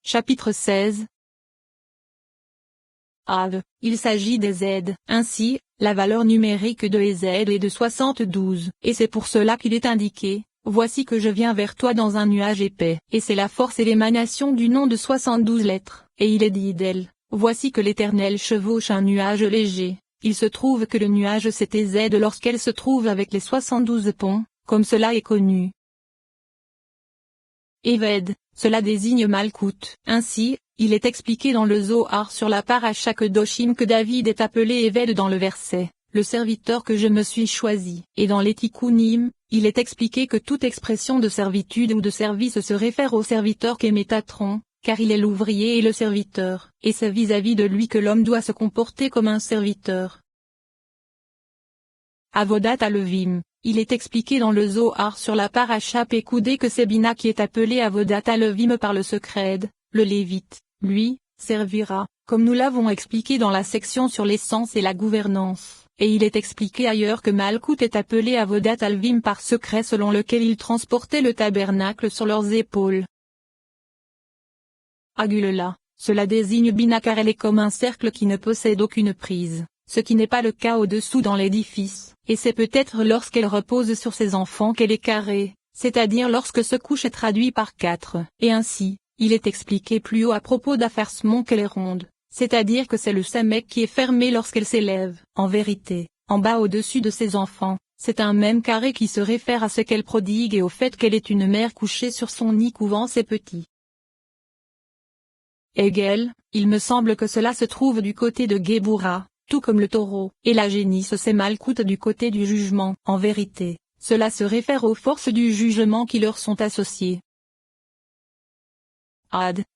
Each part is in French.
chapitre 16. Il s'agit des Z. Ainsi, la valeur numérique de Z est de 72. Et c'est pour cela qu'il est indiqué, voici que je viens vers toi dans un nuage épais. Et c'est la force et l'émanation du nom de 72 lettres. Et il est dit d'elle, voici que l'Éternel chevauche un nuage léger. Il se trouve que le nuage c'était Z lorsqu'elle se trouve avec les 72 ponts, comme cela est connu. Eved, cela désigne Malkout. Ainsi, il est expliqué dans le Zohar sur la paracha Kedoshim que David est appelé Eved dans le verset, le serviteur que je me suis choisi. Et dans les Tikkunim, il est expliqué que toute expression de servitude ou de service se réfère au serviteur qu'est Métatron, car il est l'ouvrier et le serviteur, et c'est vis-à-vis de lui que l'homme doit se comporter comme un serviteur. Avodat Alevim. Il est expliqué dans le Zohar sur la paracha Pécoudé que c'est Bina qui est appelé Avodat Alevim par le Secred, le Lévite, lui, servira, comme nous l'avons expliqué dans la section sur l'essence et la gouvernance, et il est expliqué ailleurs que Malkout est appelé Avodat Alevim par secret selon lequel ils transportaient le tabernacle sur leurs épaules. Agulela, cela désigne Bina car elle est comme un cercle qui ne possède aucune prise. Ce qui n'est pas le cas au-dessous dans l'édifice, et c'est peut-être lorsqu'elle repose sur ses enfants qu'elle est carrée, c'est-à-dire lorsque ce couche est traduit par 4, et ainsi, il est expliqué plus haut à propos d'Apharsmon qu'elle est ronde, c'est-à-dire que c'est le Samek qui est fermé lorsqu'elle s'élève. En vérité, en bas au-dessus de ses enfants, c'est un même carré qui se réfère à ce qu'elle prodigue et au fait qu'elle est une mère couchée sur son nid couvant ses petits. Hegel, il me semble que cela se trouve du côté de Géboura. Tout comme le taureau, et la génisse c'est Malkout du côté du jugement. En vérité, cela se réfère aux forces du jugement qui leur sont associées.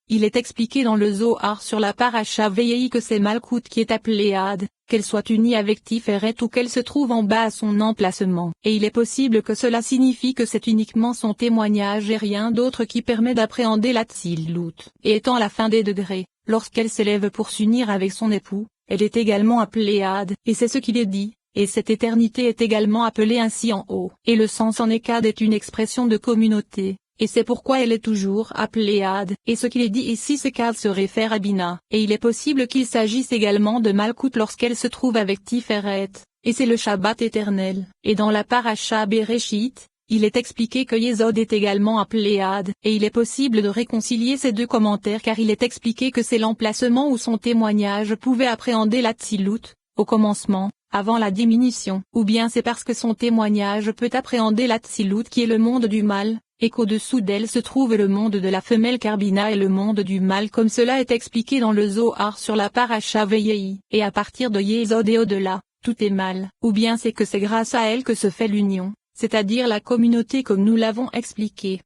Il est expliqué dans le Zohar sur la paracha Vayei que c'est Malkout qui est appelée Ad, qu'elle soit unie avec Tiferet ou qu'elle se trouve en bas à son emplacement. Et il est possible que cela signifie que c'est uniquement son témoignage et rien d'autre qui permet d'appréhender la Tzilut. Et étant la fin des degrés, lorsqu'elle s'élève pour s'unir avec son époux, elle est également appelée Ad, et c'est ce qu'il est dit, et cette éternité est également appelée ainsi en haut. Et le sens en Ekad est une expression de communauté, et c'est pourquoi elle est toujours appelée Ad, et ce qu'il est dit ici c'est qu'Ad se réfère à Bina, et il est possible qu'il s'agisse également de Malkout lorsqu'elle se trouve avec Tiferet, et c'est le Shabbat éternel. Et dans la paracha Bereshit, il est expliqué que Yesod est également appelé Ad, et il est possible de réconcilier ces deux commentaires car il est expliqué que c'est l'emplacement où son témoignage pouvait appréhender la Tzilut, au commencement, avant la diminution, ou bien c'est parce que son témoignage peut appréhender la Tzilut qui est le monde du mal, et qu'au-dessous d'elle se trouve le monde de la femelle Carbina et le monde du mal comme cela est expliqué dans le Zohar sur la paracha Vayei. Et à partir de Yesod et au-delà, tout est mal, ou bien c'est que c'est grâce à elle que se fait l'union, c'est-à-dire la communauté comme nous l'avons expliqué.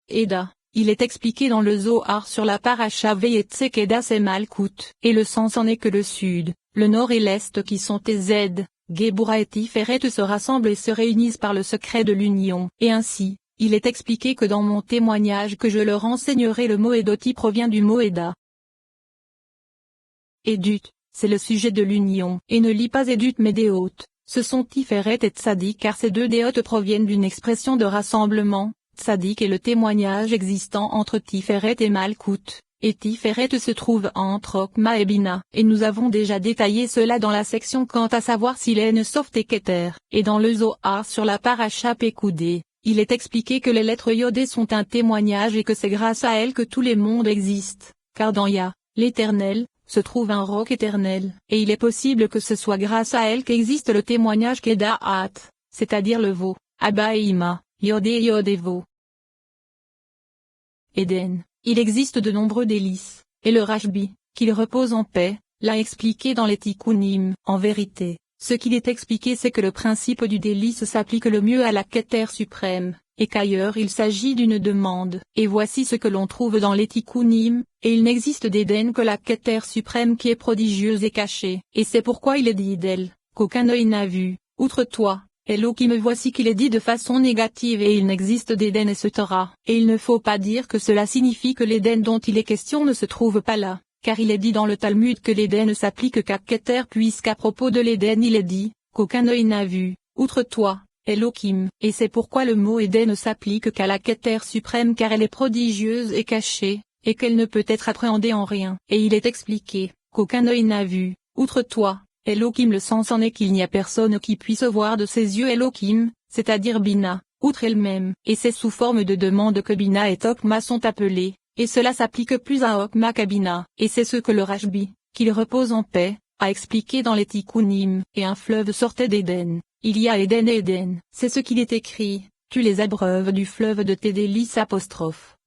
Eda, il est expliqué dans le Zohar sur la paracha Vayetze qu'Eda c'est Malkout, et le sens en est que le sud, le nord et l'est qui sont Z, Géboura et Tiferet se rassemblent et se réunissent par le secret de l'union. Et ainsi, il est expliqué que dans mon témoignage que je leur enseignerai le mot Edoti provient du mot Eda. Edut, c'est le sujet de l'union. Et ne lis pas Edut mais déote. Ce sont Tiferet et Tzadik car ces deux déotes proviennent d'une expression de rassemblement. Tzadik est le témoignage existant entre Tiferet et Malkout, et Tiferet se trouve entre Okma et Bina. Et nous avons déjà détaillé cela dans la section quant à savoir s'il est Nesof et Keter. Et dans le Zohar sur la paracha Pécoudé, il est expliqué que les lettres Yodé sont un témoignage et que c'est grâce à elles que tous les mondes existent, car dans Yah, l'Éternel, se trouve un roc éternel, et il est possible que ce soit grâce à elle qu'existe le témoignage Kedaat, c'est-à-dire le Vo, Abba et Ima, Yodé et Yod et Vo. Éden, il existe de nombreux délices, et le Rashbi, qu'il repose en paix, l'a expliqué dans les Tikkunim. En vérité, ce qu'il est expliqué c'est que le principe du délice s'applique le mieux à la Keter suprême, et qu'ailleurs il s'agit d'une demande. Et voici ce que l'on trouve dans les Tikkunim, et il n'existe d'Éden que la Keter suprême qui est prodigieuse et cachée. Et c'est pourquoi il est dit d'elle, qu'aucun œil n'a vu, outre toi, Elohim. Voici qu'il est dit de façon négative et il n'existe d'Éden et ce Torah. Et il ne faut pas dire que cela signifie que l'Éden dont il est question ne se trouve pas là, car il est dit dans le Talmud que l'Éden ne s'applique qu'à Keter puisqu'à propos de l'Éden il est dit, qu'aucun œil n'a vu, outre toi, Elohim, et c'est pourquoi le mot Éden ne s'applique qu'à la Keter suprême car elle est prodigieuse et cachée, et qu'elle ne peut être appréhendée en rien. Et il est expliqué, qu'aucun œil n'a vu, outre toi, Elohim. Le sens en est qu'il n'y a personne qui puisse voir de ses yeux Elohim, c'est-à-dire Bina, outre elle-même. Et c'est sous forme de demande que Bina et Okma sont appelés, et cela s'applique plus à Okma qu'à Bina. Et c'est ce que le Rashbi, qu'il repose en paix, a expliqué dans les Tikkunim. Et un fleuve sortait d'Éden. Il y a Éden et Éden. C'est ce qu'il est écrit, tu les abreuves du fleuve de tes délices.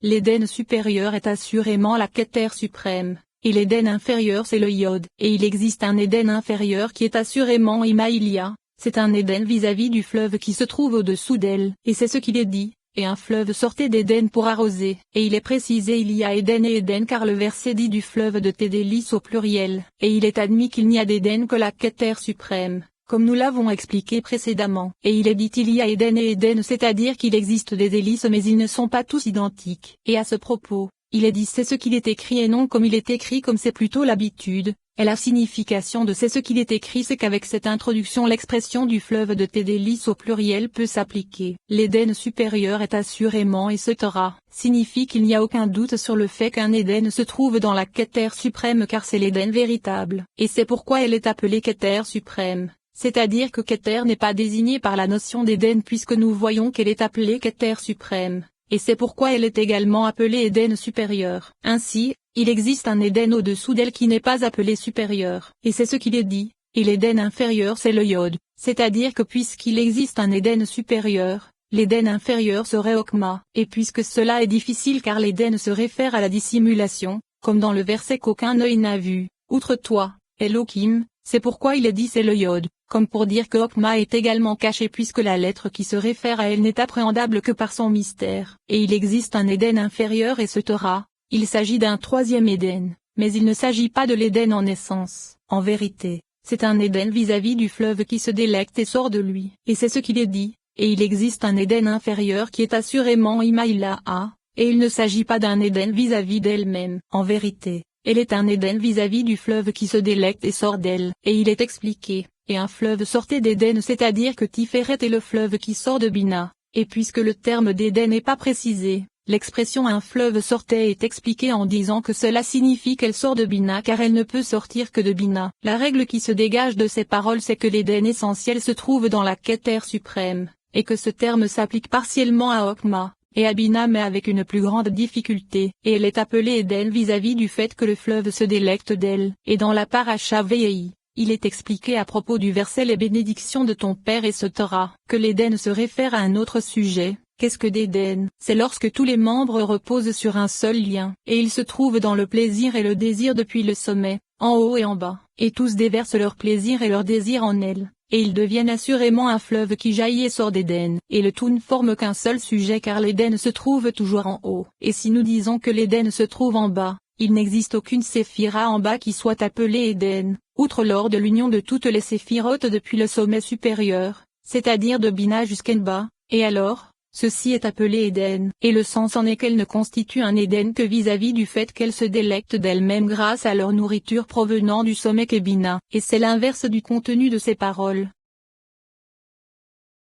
L'Éden supérieur est assurément la Keter suprême, et l'Éden inférieur c'est le Yod. Et il existe un Éden inférieur qui est assurément Imaïlia, c'est un Éden vis-à-vis du fleuve qui se trouve au-dessous d'elle. Et c'est ce qu'il est dit, et un fleuve sortait d'Éden pour arroser. Et il est précisé il y a Éden et Éden car le verset dit du fleuve de tes délices au pluriel. Et il est admis qu'il n'y a d'Éden que la Keter suprême, comme nous l'avons expliqué précédemment. Et il est dit il y a Éden et Éden, c'est-à-dire qu'il existe des délices mais ils ne sont pas tous identiques. Et à ce propos, il est dit c'est ce qu'il est écrit et non comme il est écrit comme c'est plutôt l'habitude. Et la signification de c'est ce qu'il est écrit c'est qu'avec cette introduction l'expression du fleuve de tes délices au pluriel peut s'appliquer. L'Éden supérieur est assurément et ce Torah signifie qu'il n'y a aucun doute sur le fait qu'un Éden se trouve dans la Keter suprême car c'est l'Éden véritable. Et c'est pourquoi elle est appelée Keter suprême. C'est-à-dire que Keter n'est pas désignée par la notion d'Éden puisque nous voyons qu'elle est appelée Keter suprême, et c'est pourquoi elle est également appelée Éden supérieur. Ainsi, il existe un Éden au-dessous d'elle qui n'est pas appelé supérieur, et c'est ce qu'il est dit, et l'Éden inférieur c'est le Yod, c'est-à-dire que puisqu'il existe un Éden supérieur, l'Éden inférieur serait Okma, et puisque cela est difficile car l'Éden se réfère à la dissimulation, comme dans le verset qu'aucun œil n'a vu, outre toi, Elohim, c'est pourquoi il est dit c'est le Yod, comme pour dire que Okma est également caché puisque la lettre qui se réfère à elle n'est appréhendable que par son mystère. Et il existe un Éden inférieur et ce Torah, il s'agit d'un troisième Éden, mais il ne s'agit pas de l'Éden en essence. En vérité, c'est un Éden vis-à-vis du fleuve qui se délecte et sort de lui. Et c'est ce qu'il est dit, et il existe un Éden inférieur qui est assurément Imaïlaha, et il ne s'agit pas d'un Éden vis-à-vis d'elle-même. En vérité, elle est un Éden vis-à-vis du fleuve qui se délecte et sort d'elle. Et il est expliqué, et un fleuve sortait d'Éden c'est-à-dire que Tiferet est le fleuve qui sort de Bina, et puisque le terme d'Éden n'est pas précisé, l'expression un fleuve sortait est expliquée en disant que cela signifie qu'elle sort de Bina car elle ne peut sortir que de Bina. La règle qui se dégage de ces paroles c'est que l'Éden essentiel se trouve dans la Keter suprême, et que ce terme s'applique partiellement à Okma et à Bina mais avec une plus grande difficulté, et elle est appelée Éden vis-à-vis du fait que le fleuve se délecte d'elle. Et dans la Parasha Vayei, il est expliqué à propos du verset les bénédictions de ton père et ce Torah, que l'Éden se réfère à un autre sujet. Qu'est-ce que d'Éden? C'est lorsque tous les membres reposent sur un seul lien, et ils se trouvent dans le plaisir et le désir depuis le sommet, en haut et en bas, et tous déversent leur plaisir et leur désir en elle. Et ils deviennent assurément un fleuve qui jaillit et sort d'Éden. Et le tout ne forme qu'un seul sujet car l'Éden se trouve toujours en haut. Et si nous disons que l'Éden se trouve en bas, il n'existe aucune séphira en bas qui soit appelée Éden, outre lors de l'union de toutes les séphirotes depuis le sommet supérieur, c'est-à-dire de Bina jusqu'en bas, et alors, ceci est appelé Éden. Et le sens en est qu'elle ne constitue un Éden que vis-à-vis du fait qu'elle se délecte d'elle-même grâce à leur nourriture provenant du sommet qu'est Bina. Et c'est l'inverse du contenu de ces paroles.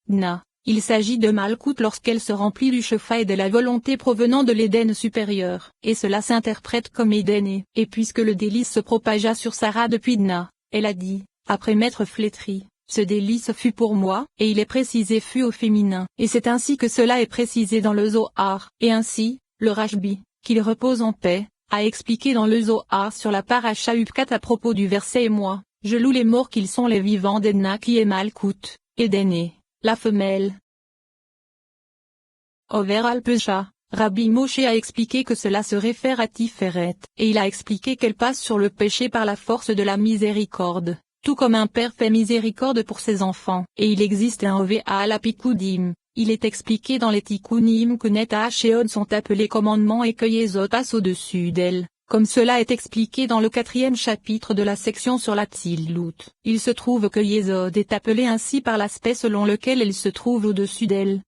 Na. Il s'agit de Malkout lorsqu'elle se remplit du Shefa et de la volonté provenant de l'Éden supérieur. Et cela s'interprète comme Éden et puisque le délice se propagea sur Sarah depuis Dna, elle a dit, après m'être flétrie. Ce délice fut pour moi, et il est précisé fut au féminin, et c'est ainsi que cela est précisé dans le Zohar, et ainsi, le Rashbi, qu'il repose en paix, a expliqué dans le Zohar sur la Parasha Upkat à propos du verset et moi, je loue les morts qu'ils sont les vivants d'Edna qui est Malkout, Éden la femelle. Over al-Pesha, Rabbi Moshe a expliqué que cela se réfère à Tiferet, et il a expliqué qu'elle passe sur le péché par la force de la miséricorde. Tout comme un père fait miséricorde pour ses enfants, et il existe un Ova al Apikudim, il est expliqué dans les Tikkunim que Netash et Od sont appelés commandements et que Yesod passe au-dessus d'elle, comme cela est expliqué dans le 4e chapitre de la section sur la Tzilut. Il se trouve que Yesod est appelé ainsi par l'aspect selon lequel elle se trouve au-dessus d'elle.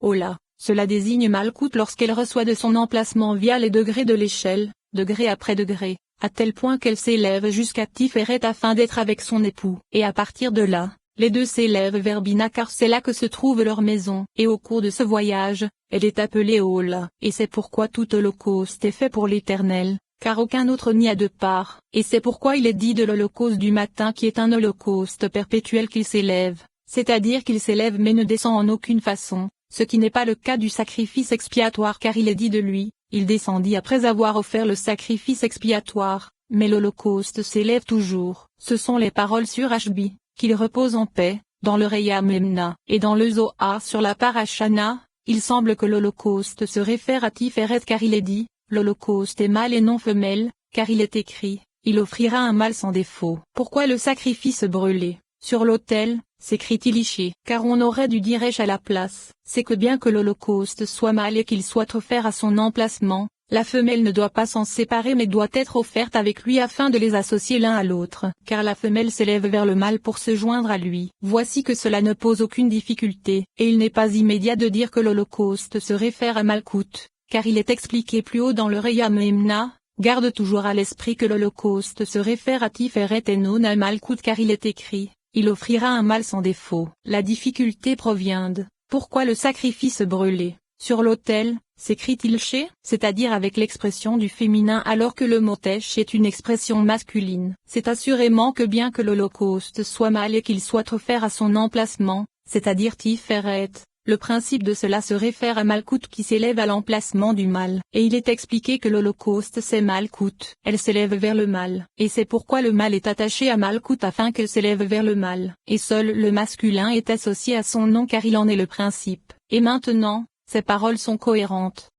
Ola, cela désigne Malkout lorsqu'elle reçoit de son emplacement via les degrés de l'échelle, degré après degré, à tel point qu'elle s'élève jusqu'à Tiferet afin d'être avec son époux. Et à partir de là, les deux s'élèvent vers Bina car c'est là que se trouve leur maison. Et au cours de ce voyage, elle est appelée Ola. Et c'est pourquoi tout holocauste est fait pour l'Éternel, car aucun autre n'y a de part. Et c'est pourquoi il est dit de l'holocauste du matin qui est un holocauste perpétuel qu'il s'élève, c'est-à-dire qu'il s'élève mais ne descend en aucune façon, ce qui n'est pas le cas du sacrifice expiatoire car il est dit de lui, il descendit après avoir offert le sacrifice expiatoire, mais l'holocauste s'élève toujours. Ce sont les paroles sur Ashbi, qu'il repose en paix, dans le Reya Memna, et dans le Zohar sur la Parashana. Il semble que l'holocauste se réfère à Tiferet car il est dit, l'holocauste est mâle et non femelle, car il est écrit, il offrira un mâle sans défaut. Pourquoi le sacrifice brûlé sur l'autel, s'écrit-il Iché, car on aurait dû dire Esh à la place. C'est que bien que l'holocauste soit mâle et qu'il soit offert à son emplacement, la femelle ne doit pas s'en séparer mais doit être offerte avec lui afin de les associer l'un à l'autre, car la femelle s'élève vers le mâle pour se joindre à lui. Voici que cela ne pose aucune difficulté, et il n'est pas immédiat de dire que l'holocauste se réfère à Malkout, car il est expliqué plus haut dans le Reya Memna. Garde toujours à l'esprit que l'holocauste se réfère à Tiferet et non à Malkout car il est écrit, il offrira un mâle sans défaut. La difficulté provient de, pourquoi le sacrifice brûlé sur l'autel, s'écrit-il chez, c'est-à-dire avec l'expression du féminin alors que le mot tesh est une expression masculine. C'est assurément que bien que l'holocauste soit mâle et qu'il soit offert à son emplacement, c'est-à-dire Tiferet, le principe de cela se réfère à Malkout qui s'élève à l'emplacement du mâle. Et il est expliqué que l'holocauste c'est Malkout, elle s'élève vers le mâle. Et c'est pourquoi le mâle est attaché à Malkout afin qu'elle s'élève vers le mâle. Et seul le masculin est associé à son nom car il en est le principe. Et maintenant, ces paroles sont cohérentes.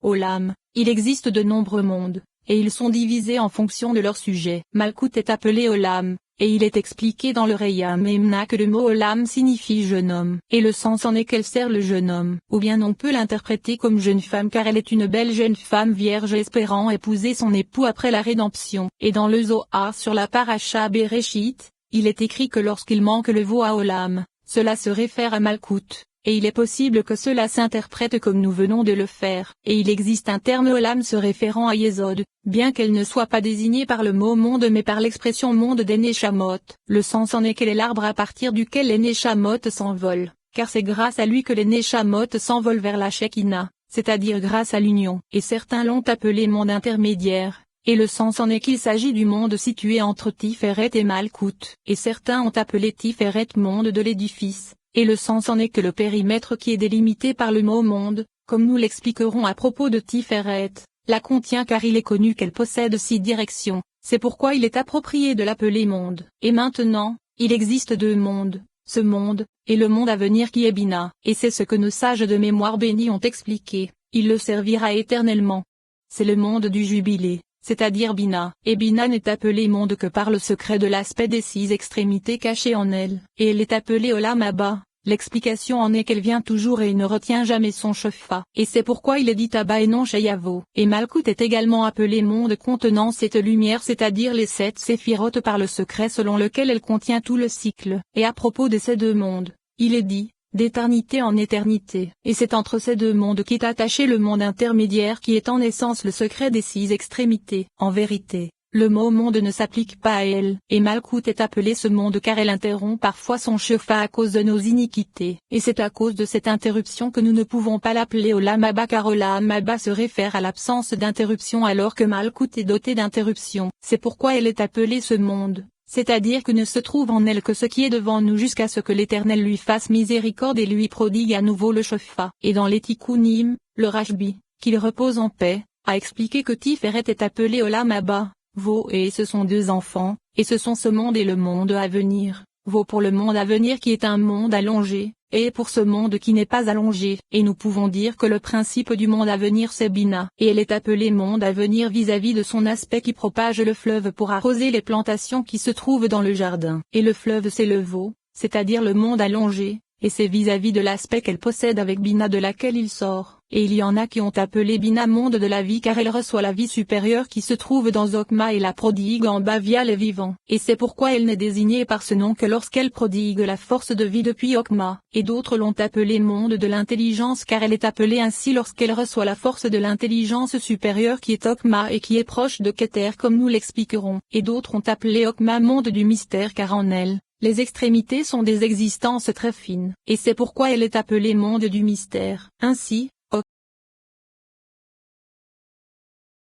Olam, il existe de nombreux mondes, et ils sont divisés en fonction de leur sujet. Malkout est appelé Olam, et il est expliqué dans le Reya Memna que le mot Olam signifie jeune homme, et le sens en est qu'elle sert le jeune homme, ou bien on peut l'interpréter comme jeune femme car elle est une belle jeune femme vierge espérant épouser son époux après la rédemption. Et dans le Zohar sur la Parasha Bereshit, il est écrit que lorsqu'il manque le veau à Olam, cela se réfère à Malkout. Et il est possible que cela s'interprète comme nous venons de le faire. Et il existe un terme Olam se référant à Yesod, bien qu'elle ne soit pas désignée par le mot monde mais par l'expression monde des Neshamot. Le sens en est qu'elle est l'arbre à partir duquel les Neshamot s'envolent, car c'est grâce à lui que les Neshamot s'envolent vers la Shekinah, c'est-à-dire grâce à l'union. Et certains l'ont appelé monde intermédiaire, et le sens en est qu'il s'agit du monde situé entre Tiferet et Malkout. Et certains ont appelé Tiferet monde de l'édifice. Et le sens en est que le périmètre qui est délimité par le mot monde, comme nous l'expliquerons à propos de Tiferet, la contient car il est connu qu'elle possède 6 directions, c'est pourquoi il est approprié de l'appeler monde. Et maintenant, il existe 2 mondes, ce monde, et le monde à venir qui est Bina, et c'est ce que nos sages de mémoire bénis ont expliqué, il le servira éternellement. C'est le monde du jubilé, c'est-à-dire Bina, et Bina n'est appelé monde que par le secret de l'aspect des 6 extrémités cachées en elle, et elle est appelée Olam Abba. L'explication en est qu'elle vient toujours et ne retient jamais son chefa, et c'est pourquoi il est dit Abba et non Sheyavo. Et Malkout est également appelé monde contenant cette lumière c'est-à-dire les 7 séphirotes par le secret selon lequel elle contient tout le cycle. Et à propos de ces 2 mondes, il est dit, d'éternité en éternité. Et c'est entre ces 2 mondes qu'est attaché le monde intermédiaire qui est en essence le secret des 6 extrémités. En vérité, le mot monde ne s'applique pas à elle, et Malkout est appelée ce monde car elle interrompt parfois son chefa à cause de nos iniquités. Et c'est à cause de cette interruption que nous ne pouvons pas l'appeler Olam Abba car Olam Abba se réfère à l'absence d'interruption alors que Malkout est doté d'interruption. C'est pourquoi elle est appelée ce monde. C'est-à-dire que ne se trouve en elle que ce qui est devant nous jusqu'à ce que l'Éternel lui fasse miséricorde et lui prodigue à nouveau le chefa. Et dans les Tikkunim, le Rashbi, qu'il repose en paix, a expliqué que Tiferet est appelé Olam Abba, Veau et ce sont 2 enfants, et ce sont ce monde et le monde à venir. Veau pour le monde à venir qui est un monde allongé, et pour ce monde qui n'est pas allongé. Et nous pouvons dire que le principe du monde à venir c'est Bina, et elle est appelée monde à venir vis-à-vis de son aspect qui propage le fleuve pour arroser les plantations qui se trouvent dans le jardin. Et le fleuve c'est le Veau, c'est-à-dire le monde allongé, et c'est vis-à-vis de l'aspect qu'elle possède avec Bina de laquelle il sort. Et il y en a qui ont appelé Bina monde de la vie car elle reçoit la vie supérieure qui se trouve dans Okma et la prodigue en bas via les vivants. Et c'est pourquoi elle n'est désignée par ce nom que lorsqu'elle prodigue la force de vie depuis Okma. Et d'autres l'ont appelée monde de l'intelligence car elle est appelée ainsi lorsqu'elle reçoit la force de l'intelligence supérieure qui est Okma et qui est proche de Keter comme nous l'expliquerons. Et d'autres ont appelé Okma monde du mystère car en elle, les extrémités sont des existences très fines. Et c'est pourquoi elle est appelée monde du mystère. Ainsi,